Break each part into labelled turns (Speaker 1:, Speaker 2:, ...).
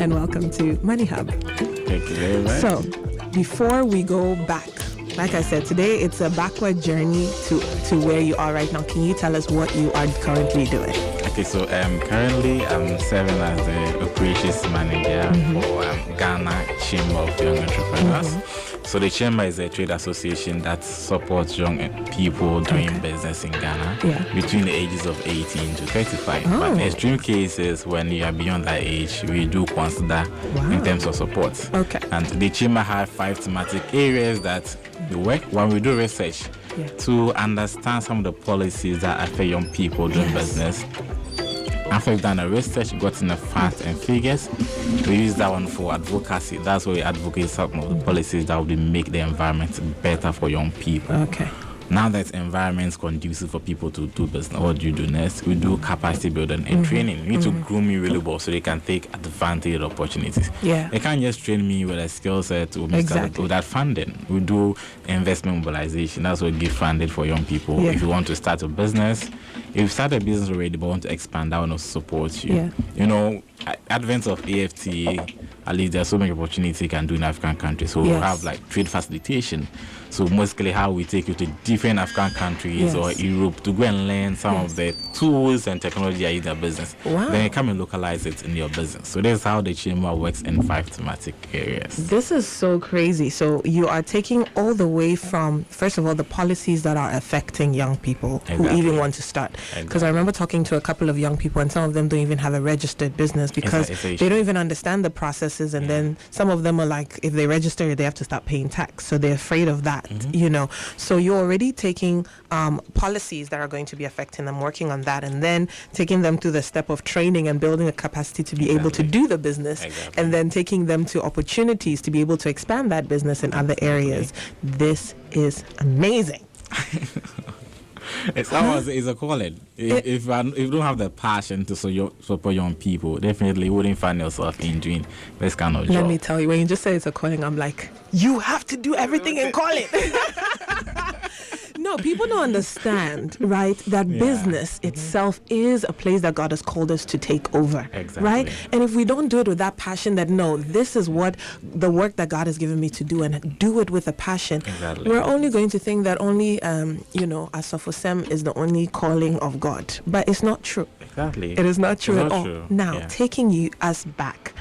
Speaker 1: and welcome to MoneyHub.
Speaker 2: Thank you very much.
Speaker 1: So, before we go back, like I said, today it's a backward journey to where you are right now. Can you tell us what you are currently doing?
Speaker 2: Okay, so currently I'm serving as the operations manager for Ghana Chamber of Young Entrepreneurs. So the chamber is a trade association that supports young people doing business in Ghana between the ages of 18 to 35. But in extreme cases, when you are beyond that age, we do consider in terms of support.
Speaker 1: Okay.
Speaker 2: And the chamber has 5 thematic areas that we work when we do research to understand some of the policies that affect young people doing business. After we've done a research, gotten the facts and figures, we use that one for advocacy. That's where we advocate some of the policies that will make the environment better for young people.
Speaker 1: Okay.
Speaker 2: Now that environment is conducive for people to do business, what do you do next? We do capacity building and training. We need to groom you really well so they can take advantage of the opportunities.
Speaker 1: Yeah.
Speaker 2: They can't just train me with a skill set without funding. We do investment mobilization. That's what we give funding for young people.
Speaker 1: Yeah.
Speaker 2: If you want to start a business, if you start a business already but want to expand, I want to support you.
Speaker 1: Yeah.
Speaker 2: You know, advent of AFTA, at least there's so many opportunities you can do in African countries. So we have like trade facilitation. So mostly how we take you to different African countries or Europe to go and learn some of the tools and technology in their business.
Speaker 1: Wow.
Speaker 2: Then you come and localize it in your business. So that's how the chamber works in 5 thematic areas.
Speaker 1: This is so crazy. So you are taking all the way from, first of all, the policies that are affecting young people who even want to start. Because I remember talking to a couple of young people and some of them don't even have a registered business because they don't even understand the processes. And then some of them are like, if they register, they have to start paying tax. So they're afraid of that, you know. So you're already taking policies that are going to be affecting them, working on that, and then taking them to the step of training and building a capacity to be able to do the business, and then taking them to opportunities to be able to expand that business in other areas. This is amazing.
Speaker 2: It's a calling. If you don't have the passion to support young people, definitely you wouldn't find yourself in doing this kind of job.
Speaker 1: Let me tell you, when you just say it's a calling, I'm like, you have to do everything and call it. No, people don't understand, right, that business itself is a place that God has called us to take over, right? And if we don't do it with that passion that, no, this is what the work that God has given me to do, and do it with a passion, we're only going to think that only, Asofosem is the only calling of God. But it's not true.
Speaker 2: Exactly.
Speaker 1: It is not true at all.
Speaker 2: True.
Speaker 1: Now, taking us back,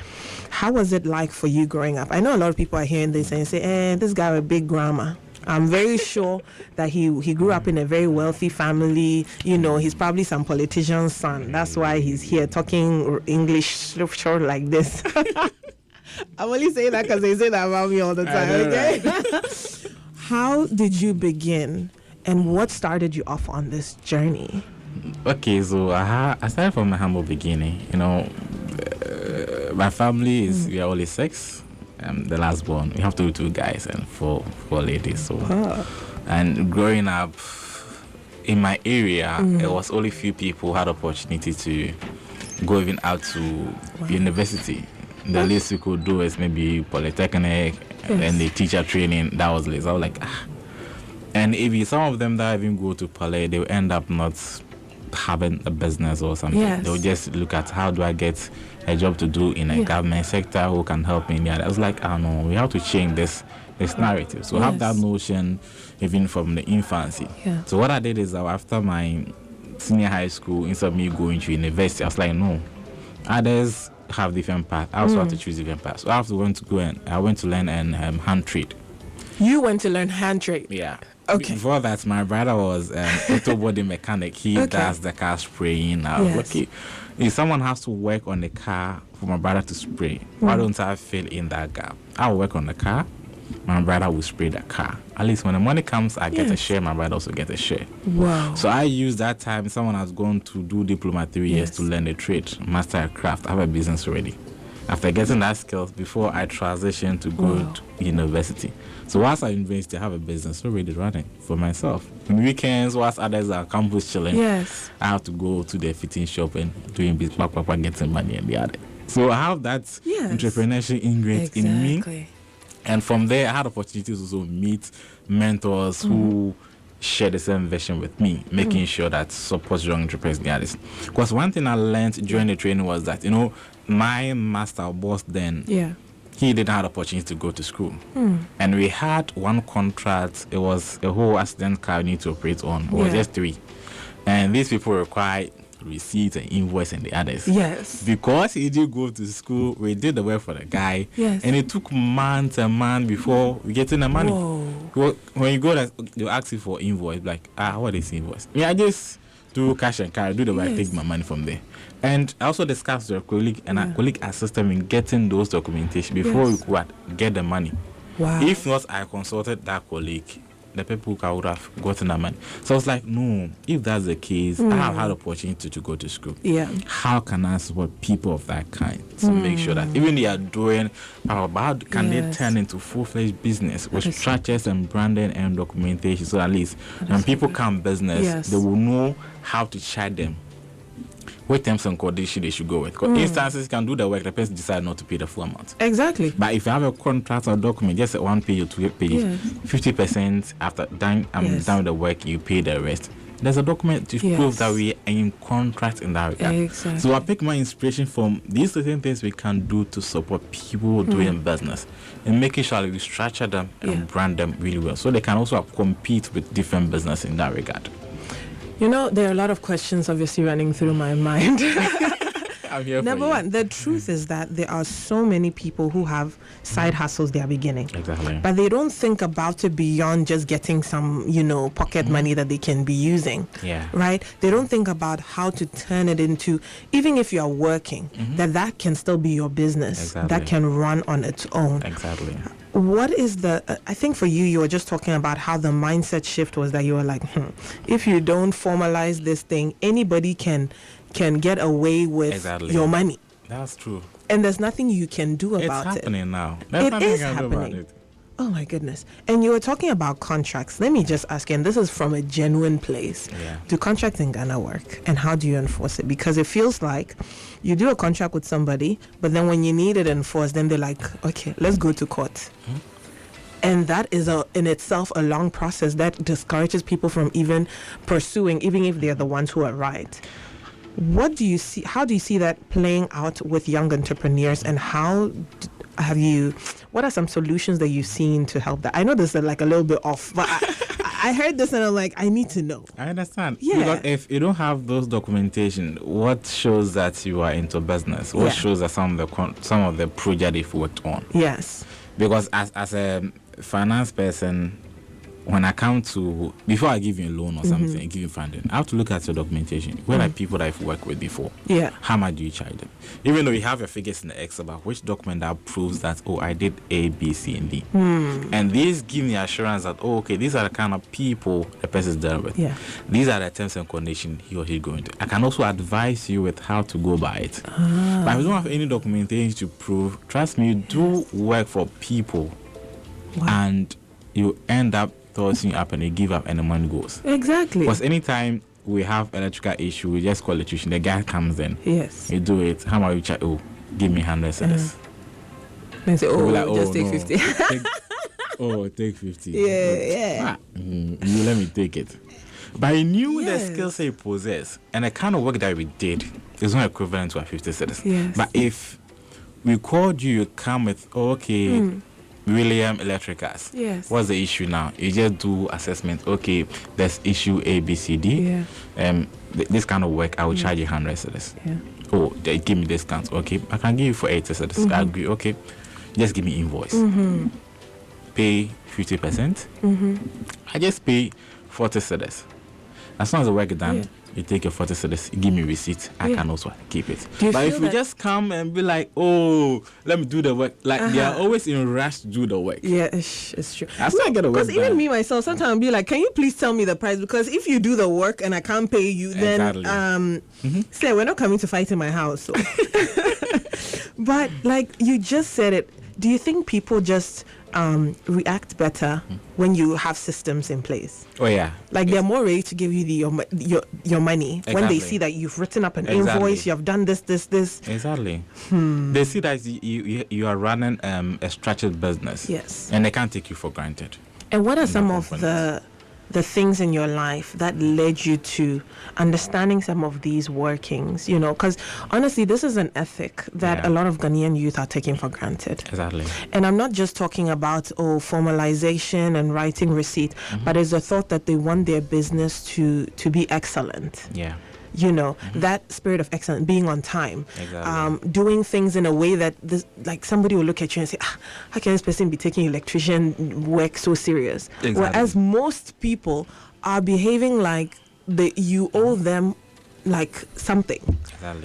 Speaker 1: how was it like for you growing up? I know a lot of people are hearing this and say, this guy with big grammar. I'm very sure that he grew up in a very wealthy family. You know, he's probably some politician's son. That's why he's here talking English short like this. I'm only saying that because they say that about me all the time, okay? Right. How did you begin, and what started you off on this journey?
Speaker 2: Okay, so I started from a humble beginning. You know, my family is, we are only 6. The last born. We have 2 guys and 4 ladies. So, and growing up in my area, it was only few people who had opportunity to go even out to university. The least we could do is maybe polytechnic and the teacher training. That was less. I was like, And if some of them that even go to poly, they will end up not having a business or something. They'll just look at how do I get a job to do in a government sector who can help me. I was like, I know, we have to change this narrative. So have that notion even from the infancy. So what I did is after my senior high school, instead of me going to university, I was like, no, others have different paths. I also have to choose different paths. So I went to learn hand trade. You went to learn hand trade? Yeah. Okay. Before that, my brother was an auto body mechanic. He does the car spraying. Okay, if someone has to work on the car for my brother to spray, why don't I fill in that gap? I'll work on the car. My brother will spray the car. At least when the money comes, I get a share. My brother also gets a share. Wow. So I use that time. Someone has gone to do diploma 3 years to learn a trade, master a craft. I have a business already. After getting that skills, before I transition to go to university. So whilst at university, I have a business already running for myself. On weekends, whilst others are campus chilling, I have to go to the fitting shop and doing business, getting money and the other. So I have that entrepreneurship ingredient in me. And from there, I had opportunities to also meet mentors who share the same vision with me, making sure that supports young entrepreneurs in the artists. Because one thing I learned during the training was that, my master boss then, he didn't have the opportunity to go to school. And we had one contract. It was a whole accident car we need to operate on. It was just 3. And these people required receipts and invoice and the others.
Speaker 1: Yes.
Speaker 2: Because he did go to school, we did the work for the guy.
Speaker 1: Yes.
Speaker 2: And it took months and months before we get in the money. Whoa. When you go, they'll ask you for invoice. Like, what is invoice? I just do cash and carry, do the work, take my money from there. And I also discussed with a colleague, and our colleague assisted me in getting those documentation before we could get the money.
Speaker 1: Wow.
Speaker 2: If not, I consulted that colleague, the people who would have gotten the money. So I was like, no, if that's the case, I have had the opportunity to go to school. How can I support people of that kind to make sure that even they are doing, how can they turn into full-fledged business with structures and branding and documentation, so at least when people come business, they will know how to charge them. What terms and conditions they should go with. Because instances can do the work, the person decide not to pay the full amount.
Speaker 1: Exactly.
Speaker 2: But if you have a contract or document, just 1 page or 2 pages, 50% after done with the work, you pay the rest. There's a document to prove that we are in contract in that regard.
Speaker 1: Exactly.
Speaker 2: So I pick my inspiration from these certain things we can do to support people doing business and making sure that we structure them and brand them really well, so they can also compete with different business in that regard.
Speaker 1: There are a lot of questions obviously running through my mind.
Speaker 2: I'm here
Speaker 1: Number one, the truth is that there are so many people who have side hustles they are beginning.
Speaker 2: Exactly.
Speaker 1: But they don't think about it beyond just getting some, pocket money that they can be using.
Speaker 2: Yeah.
Speaker 1: Right? They don't think about how to turn it into, even if you are working, that can still be your business. That can run on its own.
Speaker 2: Exactly.
Speaker 1: What is I think for you were just talking about how the mindset shift was that you were like, if you don't formalize this thing, anybody can get away with your money.
Speaker 2: That's true.
Speaker 1: And there's nothing you can do about it.
Speaker 2: It's happening now. There's nothing you can do about it.
Speaker 1: Oh my goodness. And you were talking about contracts. Let me just ask you, and this is from a genuine place. Do contracts in Ghana work? And how do you enforce it? Because it feels like you do a contract with somebody, but then when you need it enforced, then they're like, okay, let's go to court. And that is in itself a long process that discourages people from even pursuing, even if they're the ones who are right. What do you see? How do you see that playing out with young entrepreneurs, and what are some solutions that you've seen to help that? I know this is like a little bit off, but I heard this and I'm like, I need to know.
Speaker 2: I understand.
Speaker 1: Yeah.
Speaker 2: Because if you don't have those documentation, what shows that you are into business? What shows that some of the projects you've worked on?
Speaker 1: Yes.
Speaker 2: Because as a finance person, when I come to, before I give you a loan or something, give you funding, I have to look at your documentation. Where are people that I've worked with before?
Speaker 1: Yeah.
Speaker 2: How much do you charge them? Even though you have your figures in the Excel, about which document that proves that, I did A, B, C, and D. And these give me assurance that, okay, these are the kind of people the person is dealing with.
Speaker 1: Yeah.
Speaker 2: These are the terms and conditions he or she going to. I can also advise you with how to go by it. But if you don't have any documentation to prove, trust me, you do work for people. Wow. And you end up tossing up and you give up and the money goes.
Speaker 1: Exactly.
Speaker 2: Because anytime we have electrical issue, we just call electrician. The guy comes in.
Speaker 1: Yes.
Speaker 2: You do it. How much you charge? Give me 100 cedis.
Speaker 1: They say, just take 50.
Speaker 2: Take 50.
Speaker 1: Yeah.
Speaker 2: You let me take it. But I knew the skills he possessed and the kind of work that we did is not equivalent to a 50 cedis.
Speaker 1: Yes.
Speaker 2: But if we called you come with, William Electricals.
Speaker 1: Yes.
Speaker 2: What's the issue now? You just do assessment. Okay, there's issue A, B, C, D.
Speaker 1: Yeah.
Speaker 2: This kind of work, I will charge you 100 cedis. Yeah. They give me discounts. Okay, I can give you for 80 cedis. I agree. Okay, just give me invoice. Pay 50%. I just pay 40 cedis. As soon as the work is done, you take your 40 cedis, give me receipt. I can also keep it. But if we just come and be like, let me do the work, like they are always in a rush to do the work.
Speaker 1: Yeah, it's true.
Speaker 2: I still get the work.
Speaker 1: Because even me myself, sometimes I'll be like, can you please tell me the price? Because if you do the work and I can't pay you, then say we're not coming to fight in my house. So. But like you just said it, do you think people just react better when you have systems in place?
Speaker 2: Oh yeah,
Speaker 1: like they're more ready to give you your money when they see that you've written up an invoice, you have done this.
Speaker 2: Exactly. They see that you are running a structured business.
Speaker 1: Yes,
Speaker 2: and they can't take you for granted.
Speaker 1: And what are some of the things in your life that led you to understanding some of these workings, you know, because honestly, this is an ethic that a lot of Ghanaian youth are taking for granted.
Speaker 2: Exactly.
Speaker 1: And I'm not just talking about, formalization and writing receipt, but it's a thought that they want their business to be excellent.
Speaker 2: Yeah.
Speaker 1: You know, that spirit of excellence, being on time,
Speaker 2: Exactly.
Speaker 1: doing things in a way that like somebody will look at you and say, how can this person be taking electrician work so serious?
Speaker 2: Exactly.
Speaker 1: Whereas most people are behaving like you owe them like something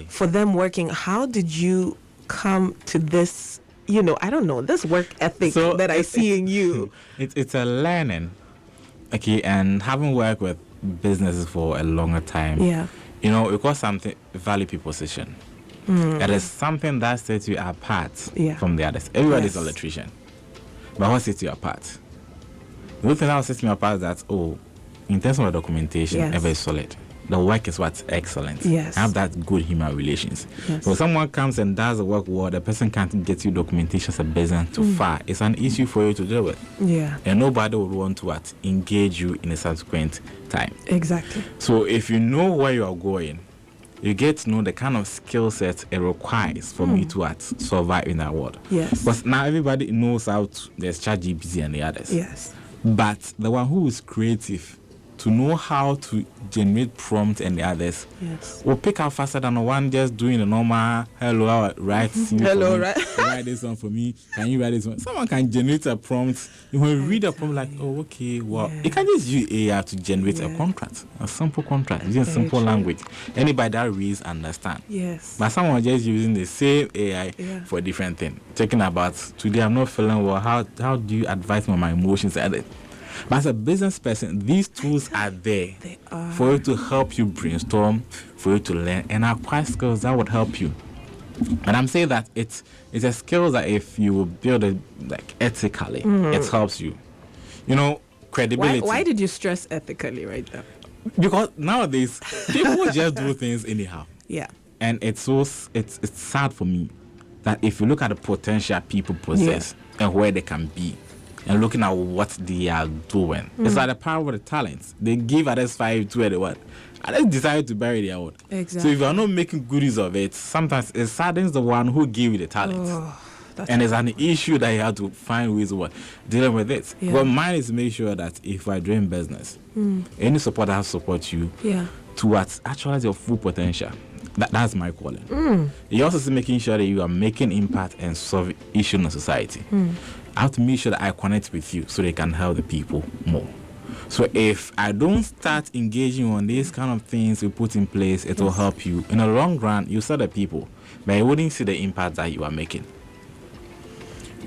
Speaker 1: for them working. How did you come to this, you know, I don't know, this work ethic that I see in you?
Speaker 2: It's a learning, okay, and having worked with businesses for a longer time.
Speaker 1: Yeah.
Speaker 2: You know, because something value position. That is something that sets you apart from the others. Everybody's an electrician. But what sets you apart? The thing that sets me apart is that, in terms of the documentation, everything is solid. The work is what's excellent.
Speaker 1: Yes.
Speaker 2: Have that good human relations.
Speaker 1: Yes.
Speaker 2: So someone comes and does the work well, the person can't get you documentation as a business too far. It's an issue for you to deal with.
Speaker 1: Yeah.
Speaker 2: And nobody would want to engage you in a subsequent time.
Speaker 1: Exactly.
Speaker 2: So if you know where you are going, you get to know the kind of skill set it requires for me to survive in that world.
Speaker 1: Yes.
Speaker 2: Because now everybody knows there's ChatGPT and the others.
Speaker 1: Yes.
Speaker 2: But the one who is creative, to know how to generate prompts and the others, will pick up faster than the one just doing the normal hello, write write this one for me. Can you write this one? Someone can generate a prompt. You will read a prompt like, okay, well, you can just use AI to generate a contract, a simple contract, using simple language. Anybody that reads understand.
Speaker 1: Yes.
Speaker 2: But someone just using the same AI for a different thing. Talking about today, I'm not feeling well. How do you advise me on my emotions? But as a business person, these tools are there for you to help you brainstorm, for you to learn and acquire skills that would help you. And I'm saying that it's a skill that if you build it like ethically, it helps you. You know, credibility.
Speaker 1: Why did you stress ethically right now?
Speaker 2: Because nowadays people just do things anyhow.
Speaker 1: Yeah.
Speaker 2: And it's sad for me that if you look at the potential people possess and where they can be, and looking at what they are doing. It's like the power of the talents. They give others 5 to where they want. And they decide to bury their own.
Speaker 1: Exactly.
Speaker 2: So if you are not making good use of it, sometimes it saddens the one who gave you the talent. And it's an issue that you have to find ways of dealing with it.
Speaker 1: Yeah.
Speaker 2: But mine is to make sure that if we're doing business, any support that support you towards actualize your full potential. That's my calling. You're also making sure that you are making impact and solve issues in society. I have to make sure that I connect with you so they can help the people more. So if I don't start engaging on these kind of things we put in place, it will help you. In the long run, you serve the people, but you wouldn't see the impact that you are making.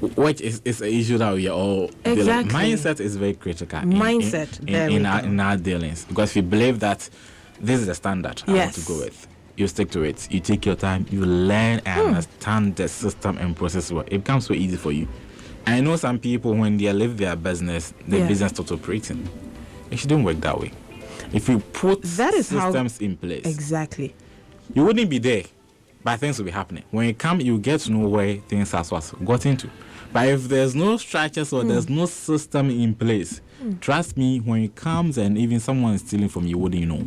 Speaker 2: Which is an issue that we are all dealing with. Mindset is very critical in our dealings. Because if you believe that this is the standard I want to go with, you stick to it. You take your time, you learn and understand the system and process. It becomes so easy for you. I know some people, when they leave their business, the business starts operating. It shouldn't work that way. If you put systems in place,
Speaker 1: exactly,
Speaker 2: you wouldn't be there, but things will be happening. When you come, you get to know where things are got into. But if there's no structures or there's no system in place, trust me, when it comes and even someone is stealing from you, you wouldn't know.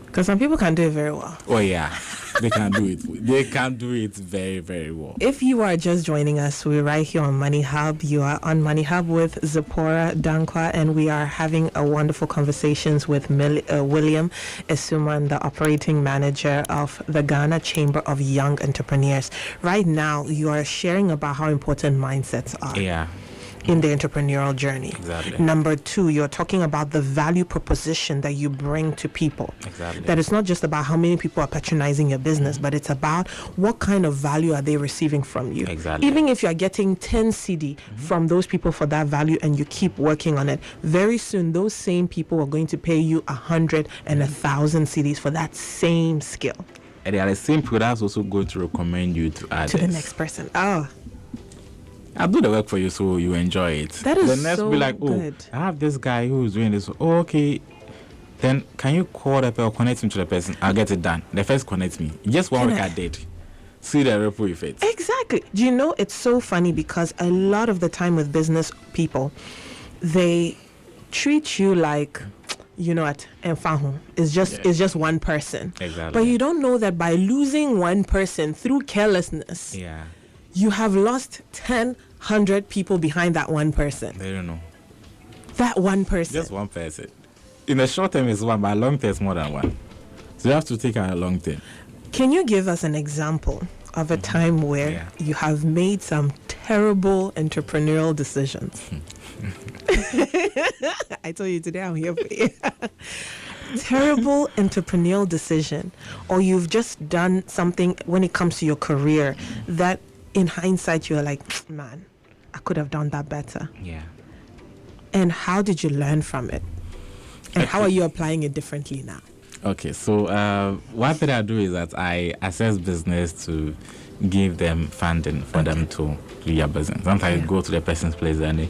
Speaker 1: Because some people can do it very well.
Speaker 2: Oh, yeah. They can do it. They can do it very, very well.
Speaker 1: If you are just joining us, we're right here on Money Hub. You are on Money Hub with Zipporah Dankwa, and we are having a wonderful conversations with William Essumani, the operating manager of the Ghana Chamber of Young Entrepreneurs. Right now, you are sharing about how important mindsets are.
Speaker 2: Yeah.
Speaker 1: In the entrepreneurial journey.
Speaker 2: Exactly.
Speaker 1: Number 2, you're talking about the value proposition that you bring to people.
Speaker 2: Exactly.
Speaker 1: That it's not just about how many people are patronizing your business, but it's about what kind of value are they receiving from you.
Speaker 2: Exactly.
Speaker 1: Even if you're getting 10 CD from those people for that value and you keep working on it, very soon those same people are going to pay you 100 and 1,000 CDs for that same skill.
Speaker 2: And they are the same people that's also going to recommend you to others.
Speaker 1: To the next person.
Speaker 2: I'll do the work for you so you enjoy it.
Speaker 1: That is
Speaker 2: the next
Speaker 1: so
Speaker 2: be like,
Speaker 1: good.
Speaker 2: I have this guy who's doing this. Oh, okay. Then can you call the person or connect him to the person? I'll get it done. The first connect me. Just one week I did. See the ripple effect.
Speaker 1: Exactly. Do you know, it's so funny because a lot of the time with business people, they treat you like, you know what, it's just one person.
Speaker 2: Exactly.
Speaker 1: But you don't know that by losing one person through carelessness, you have lost 100 people behind that one person.
Speaker 2: They don't know.
Speaker 1: That one person.
Speaker 2: Just one person. In the short term it's one, but long term it's more than one. So you have to take out a long term. Can
Speaker 1: you give us an example of a time where you have made some terrible entrepreneurial decisions? I told you today I'm here for you. Terrible entrepreneurial decision, or you've just done something when it comes to your career that in hindsight you're like, man, I could have done that better.
Speaker 2: Yeah.
Speaker 1: And how did you learn from it? And how are you applying it differently now?
Speaker 2: Okay, so one thing I do is that I assess business to give them funding for them to do their business. Sometimes you go to the person's place and you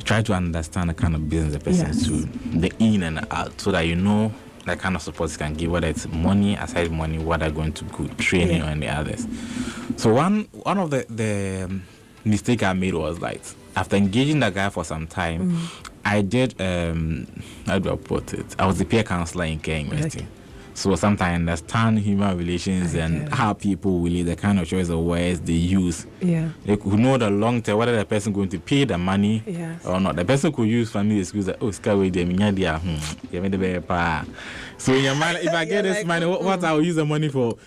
Speaker 2: try to understand the kind of business the person is doing, the in and out, so that you know the kind of support you can give, whether it's money, aside money, what are going to go, training, or any others. So one of the mistake I made was like, after engaging the guy for some time, I did, how do I put it? I was the peer counselor in Care University. So sometimes I understand human relations and how people will the kind of choice of words they use.
Speaker 1: Yeah.
Speaker 2: They could know the long term, whether the person going to pay the money or not. The person could use family excuse like, oh, Skyway, so in your mind, if I get this money, what I will use the money for?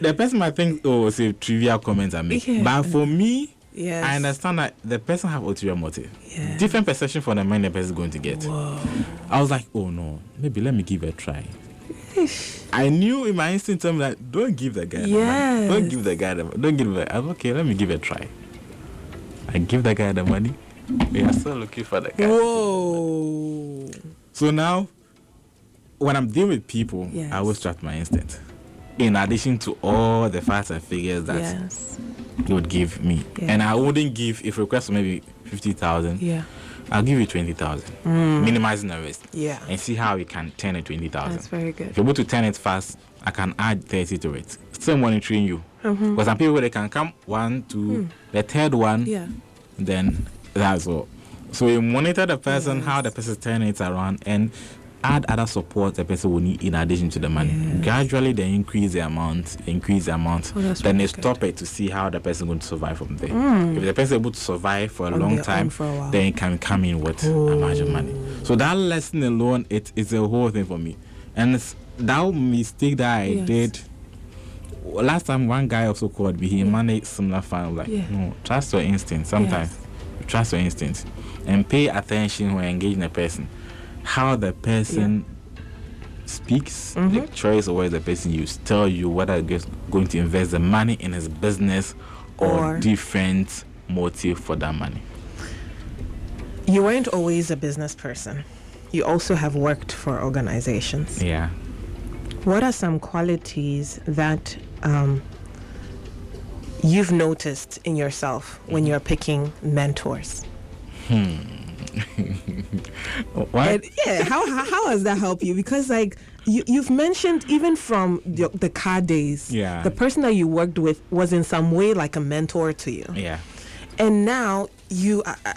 Speaker 2: The person might think, oh, say trivial comments I make. But for me, I understand that the person have ulterior motive. Different perception for the money the person is going to get.
Speaker 1: Whoa.
Speaker 2: I was like, oh no, maybe let me give it a try. I knew in my instinct, I'm like, don't give the guy the money. Don't give the guy the money. Don't give it. I was okay, let me give it a try. I give the guy the money. We are still looking for the guy.
Speaker 1: Whoa.
Speaker 2: So now, when I'm dealing with people, I always trust my instinct. In addition to all the facts and figures that they would give me. And I wouldn't give, if request maybe 50,000, I'll give you 20,000, minimizing the risk. And see how we can turn it 20,000.
Speaker 1: That's very good.
Speaker 2: If you're able to turn it fast, I can add 30 to it. Still monitoring you. Because some people, they can come 1, 2, the third one, then that's all. So you monitor the person, how the person is turning it around, and add other support the person will need in addition to the money. Gradually, they increase the amount, then they stop it to see how the person is going to survive from there. If the person is able to survive for a long time, then it can come in with amount of money. So that lesson alone, it's a whole thing for me. And that mistake that I did, last time one guy also called me, he managed similar fund. Like, no, trust your instinct. Sometimes trust your instinct and pay attention when engaging a person. How the person speaks, the choice of words the person uses, tell you whether he's going to invest the money in his business or different motive for that money.
Speaker 1: You weren't always a business person. You also have worked for organizations.
Speaker 2: Yeah.
Speaker 1: What are some qualities that you've noticed in yourself when you're picking mentors?
Speaker 2: What?
Speaker 1: How has that helped you? Because like you've mentioned, even from the car days, the person that you worked with was in some way like a mentor to you. And now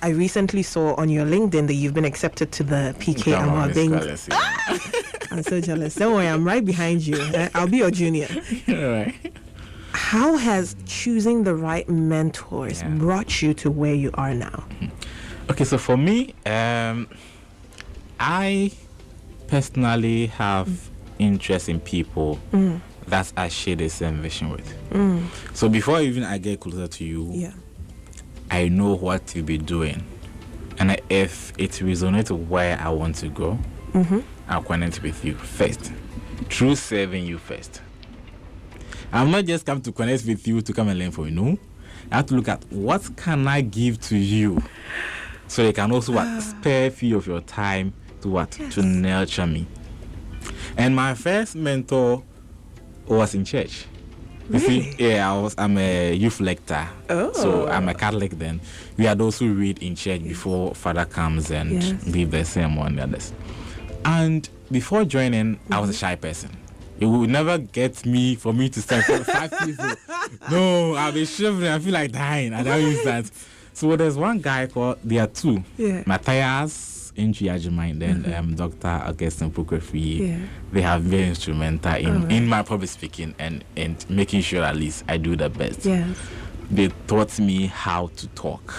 Speaker 1: I recently saw on your LinkedIn that you've been accepted to the PK award. I'm so jealous. Don't worry, I'm right behind you. I'll be your junior. How has choosing the right mentors brought you to where you are now?
Speaker 2: Okay, so for me, I personally have interest in people that I share the same vision with. So before even I get closer to you, I know what you'll be doing. And if it resonates with where I want to go, I'll connect with you first. Through serving you first. I'm not just come to connect with you to come and learn from you. No. I have to look at what can I give to you. So they can also spare a few of your time to to nurture me. And my first mentor was in church. You see, I'm a youth lecturer. So I'm a Catholic then. We are those who read in church before Father comes and leave the sermon and others. And before joining, I was a shy person. It would never get me for me to stand for 5 people. No, I'll be shivering. I feel like dying. I don't use that. So there's one guy there are two. Matthias Inchi Ajimai, then Dr. Augustine Pukwefi, they have been very instrumental in my public speaking and making sure at least I do the best.
Speaker 1: Yes.
Speaker 2: They taught me how to talk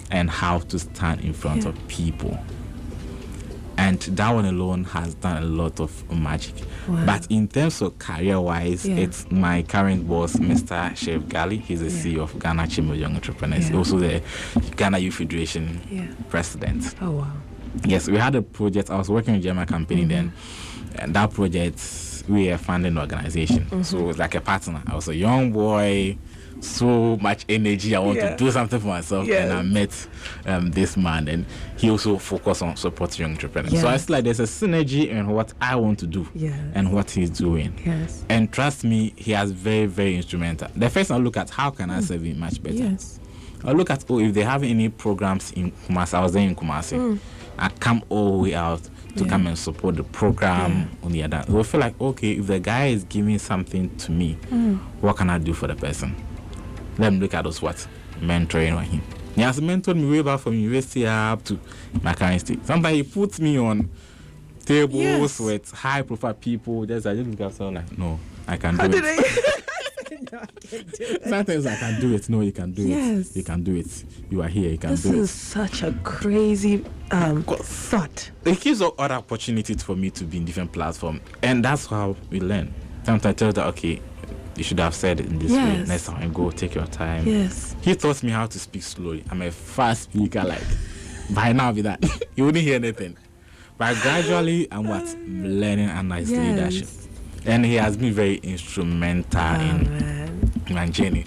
Speaker 2: and how to stand in front of people. And that one alone has done a lot of magic.
Speaker 1: Wow.
Speaker 2: But in terms of career-wise, it's my current boss, Mr. Chef Gali. He's the CEO of Ghana Chamber of Young Entrepreneurs. Also the Ghana Youth Federation president.
Speaker 1: Oh, wow.
Speaker 2: Yes, we had a project. I was working with German company then. And that project, we are funding organization. So it was like a partner. I was a young boy, so much energy. I want to do something for myself. And I met this man, and he also focused on supporting young entrepreneurs. So I feel like there's a synergy in what I want to do and what he's doing. Yes. And trust me, he has very, very instrumental. The first I look at, how can I serve him much better? Yes. I look at, if they have any programs in Kumasi. I was there in Kumasi. I come all the way out to come and support the program on the other. We feel like, okay, if the guy is giving something to me, what can I do for the person? Let me look at us mentoring on him. He has mentored me way back from university up to my current state. Sometimes he puts me on tables with high profile people. I just look at someone like, no, I can do it. No, I can't do it. Sometimes I can do it. No, you can do it. You can do it. You are here, you can do it.
Speaker 1: This is such a crazy thought.
Speaker 2: It gives other opportunities for me to be in different platforms. And that's how we learn. Sometimes I tell that, okay, you should have said it in this way. Next time I go, take your time. Yes. He taught me how to speak slowly. I'm a fast speaker, like by now with that. You wouldn't hear anything. But gradually I'm learning a nice leadership. And he has been very instrumental in my journey.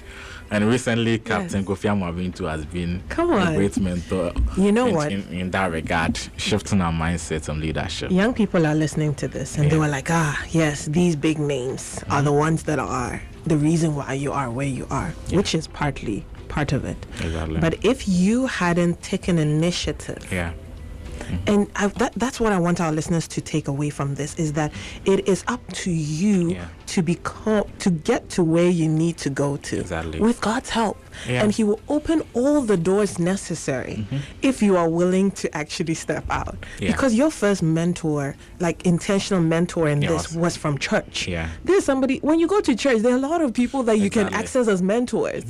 Speaker 2: And recently Captain Kofi Amwabintu has been a great mentor.
Speaker 1: You know what?
Speaker 2: In that regard, shifting our mindset on leadership.
Speaker 1: Young people are listening to this and they were like, yes, these big names are the ones that are the reason why you are where you are, which is partly part of it.
Speaker 2: Exactly.
Speaker 1: But if you hadn't taken initiative, and that's what I want our listeners to take away from this, is that it is up to you to get to where you need to go to with God's help. And he will open all the doors necessary if you are willing to actually step out. Because your first mentor, like intentional mentor in this, was from church. There's somebody, when you go to church, there are a lot of people that you can access as mentors.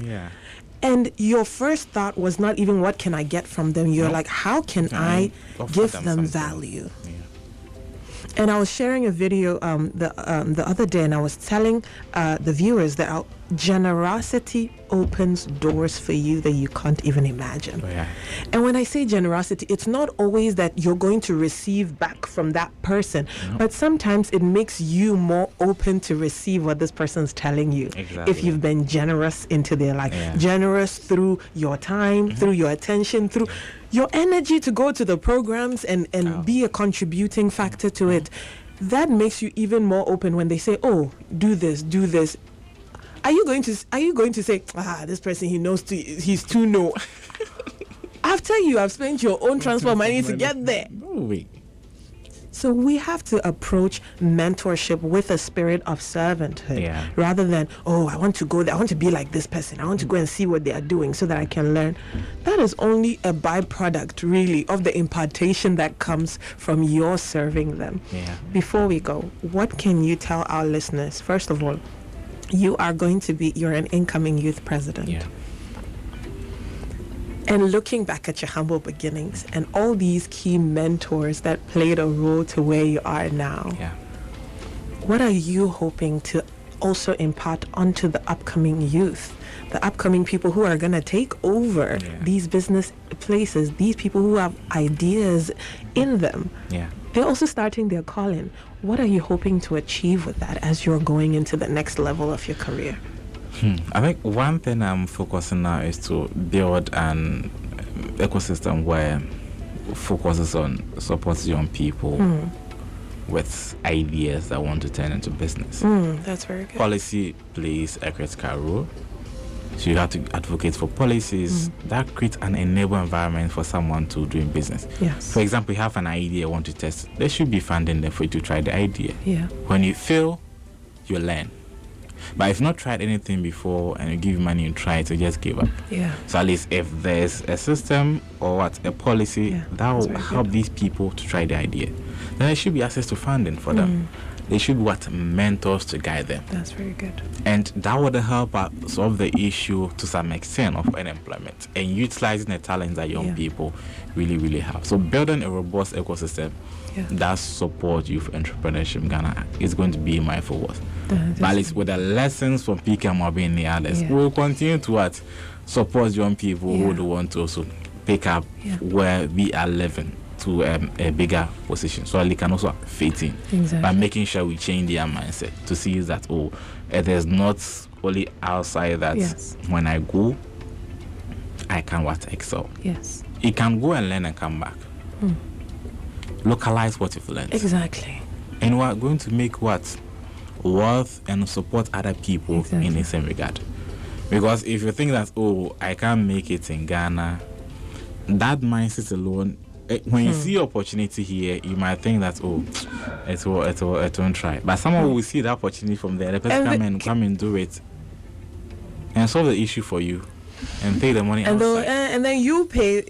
Speaker 1: And your first thought was not even what can I get from them. You're like, how can I give them value? And I was sharing a video the other day, and I was telling the viewers that generosity opens doors for you that you can't even imagine. And when I say generosity, it's not always that you're going to receive back from that person, but sometimes it makes you more open to receive what this person's telling you. If you've been generous into their life, generous through your time, through your attention, through your energy to go to the programs and be a contributing factor to it. That makes you even more open when they say, oh, do this. Are you going to say, this person, he's too no? After you have spent your own transport money to get there.
Speaker 2: No way.
Speaker 1: So we have to approach mentorship with a spirit of servanthood rather than, I want to go there, I want to be like this person, I want to go and see what they are doing so that I can learn. That is only a byproduct, really, of the impartation that comes from your serving them. Before we go, what can you tell our listeners? First of all, you're an incoming youth president. And looking back at your humble beginnings and all these key mentors that played a role to where you are now, what are you hoping to also impart onto the upcoming youth, the upcoming people who are going to take over these business places, these people who have ideas in them? They're also starting their calling. What are you hoping to achieve with that as you're going into the next level of your career?
Speaker 2: I think one thing I'm focusing now is to build an ecosystem where focuses on supporting young people with ideas that want to turn into business.
Speaker 1: That's very good.
Speaker 2: Policy plays a critical role. So you have to advocate for policies that create an enable environment for someone to do business. For example, you have an idea you want to test. There should be funding there for you to try the idea. When you fail, you learn. But if you've not tried anything before and you give money and try it, you just give up.
Speaker 1: Yeah.
Speaker 2: So at least if there's a system or a policy that will help these people to try the idea, then there should be access to funding for them. They should be mentors to guide them.
Speaker 1: That's very good.
Speaker 2: And that would help solve the issue to some extent of unemployment and utilizing the talents that young people really, really have. So building a robust ecosystem that supports youth entrepreneurship in Ghana is going to be my focus. But at least with the lessons from PK Mobi and the others, we'll continue to support young people who would want to also pick up where we are living to a bigger position, so they can also fit in by making sure we change their mindset to see that it is not only outside that when I go I can excel. Yes, you can go and learn and come back. Localize what you've learned exactly, and we're going to make worth and support other people in the same regard. Because if you think that I can't make it in Ghana, that mindset alone, when you see opportunity here, you might think that it won't try. But someone will see the opportunity from there. The person come and do it and solve the issue for you and pay the money outside.
Speaker 1: And then you pay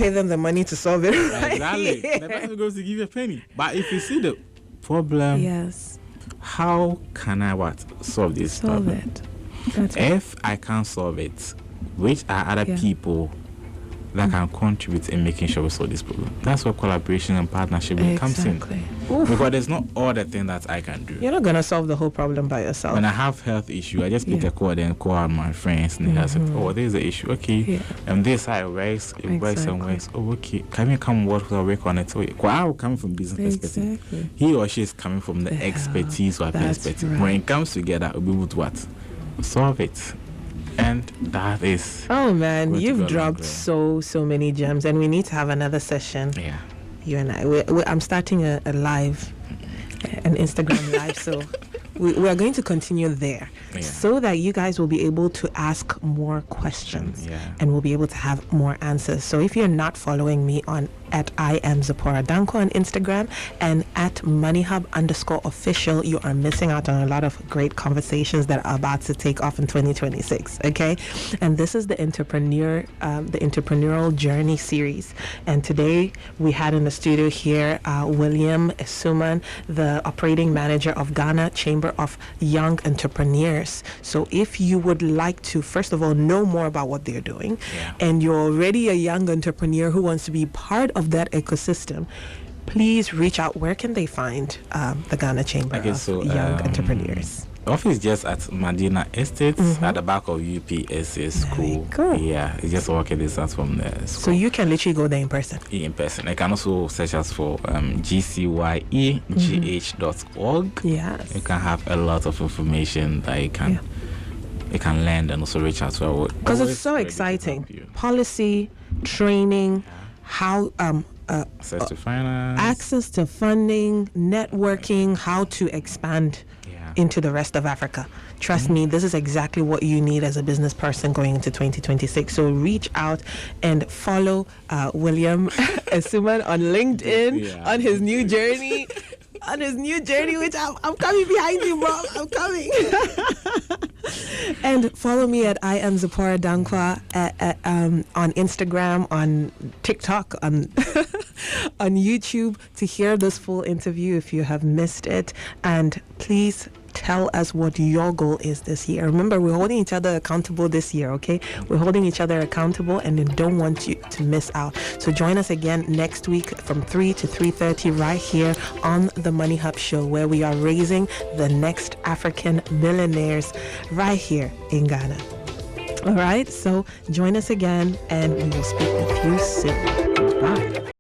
Speaker 1: them the money to solve it. Right?
Speaker 2: Exactly. The person goes to give you a penny. But if you see the problem, how can I solve this problem? If I can't solve it, which are other people that can contribute in making sure we solve this problem? That's where collaboration and partnership comes in. Because there's not all the thing that I can do.
Speaker 1: You're not going to solve the whole problem by yourself.
Speaker 2: When I have health issue, I just pick a call and call out my friends and they say, there's the issue. Okay. And this how it works. It works and works. Okay. Can you come work on it? I will come from business perspective. He or she is coming from the expertise or perspective. Right. When it comes together, we'll be able to solve it. And that is
Speaker 1: you've dropped so many gems, and we need to have another session. You and I. I'm starting a live, an Instagram live, so we are going to continue there, so that you guys will be able to ask more questions and we'll be able to have more answers. So if you're not following me at I am Zipporah Danko on Instagram and at MoneyHub_official, you are missing out on a lot of great conversations that are about to take off in 2026. Okay, and this is the entrepreneurial journey series. And today we had in the studio here William Essumani, the operating manager of Ghana Chamber of Young Entrepreneurs. So if you would like to, first of all, know more about what they're doing, and you're already a young entrepreneur who wants to be part of that ecosystem, please reach out. Where can they find the Ghana Chamber of Young Entrepreneurs?
Speaker 2: Office just at Medina Estate at the back of UPSA school. Yeah, it's just walking distance from the school.
Speaker 1: So you can literally go there in person.
Speaker 2: In person. I can also search us for gcyegh.org.
Speaker 1: Yes.
Speaker 2: You can have a lot of information that you can learn and also reach out to.
Speaker 1: Because it's so exciting. Policy, training, how
Speaker 2: access to finance,
Speaker 1: access to funding, networking, how to expand into the rest of Africa. Trust me, this is exactly what you need as a business person going into 2026. So reach out and follow William Essumani on LinkedIn on his new journey. On his new journey, which I'm coming behind you, bro. I'm coming. And follow me at I am Zipporah Danko on Instagram, on TikTok, on on YouTube to hear this full interview if you have missed it. And please tell us what your goal is this year. Remember, we're holding each other accountable this year, okay? We're holding each other accountable and we don't want you to miss out. So join us again next week from 3 to 3:30 right here on the MoneyHub Show, where we are raising the next African millionaires right here in Ghana. All right, so join us again and we will speak with you soon. Bye.